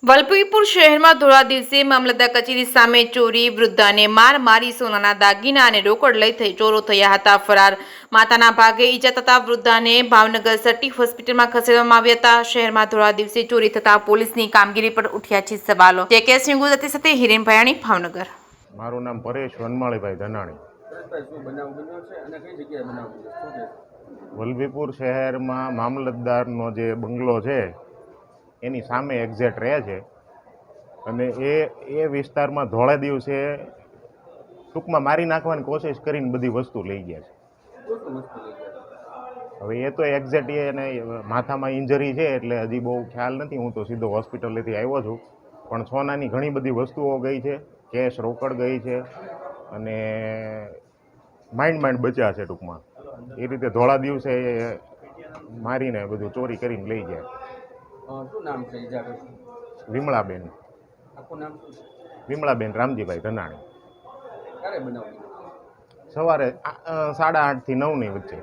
વલભીપુર શહેરમાં ધોળા દિવસે મામલતદાર કચેરી સામે ચોરી, વૃદ્ધાને માર મારી સોનાના દાગીના અને રોકડ લઈ ચોરો થયા હતા ફરાર. માથાના ભાગે ઈજા થતા વૃદ્ધાને ભાવનગર સટી હોસ્પિટલમાં ખસેડવામાં આવ્યા હતા. શહેરમાં ધોળા દિવસે ચોરી થતા પોલીસની કામગીરી પર ઉઠ્યા છે સવાલો. જેકેએસ ન્યૂઝ ગુજરાતી સાથે હિરેન ભયાણી, ભાવનગર. મારું નામ પરેશ વનમાળીભાઈ ધનાણી. વલભીપુર શહેરમાં મામલતદારનો જે બંગલો છે એની સામે એક્ઝેક્ટ રહે છે અને એ વિસ્તારમાં ધોળા દિવસે ટૂંકમાં મારી નાખવાની કોશિશ કરીને બધી વસ્તુ લઈ ગયા છે. હવે એ તો એક્ઝેક્ટ એને માથામાં ઇન્જરી છે એટલે હજી બહુ ખ્યાલ નથી. હું તો સીધો હોસ્પિટલેથી આવ્યો છું, પણ સોનાની ઘણી બધી વસ્તુઓ ગઈ છે, કેશ રોકડ ગઈ છે અને માંડ બચ્યા છે. ટૂંકમાં એ રીતે ધોળા દિવસે મારીને બધું ચોરી કરીને લઈ ગયા. શું નામ છે ઈજાગ્રસ્ત? વિમળાબેન. આખું નામ શું? વિમળાબેન રામજીભાઈ ધનાણી. ક્યારે બનાવ્યું? સવારે 8:30 થી 9 ની વચ્ચે.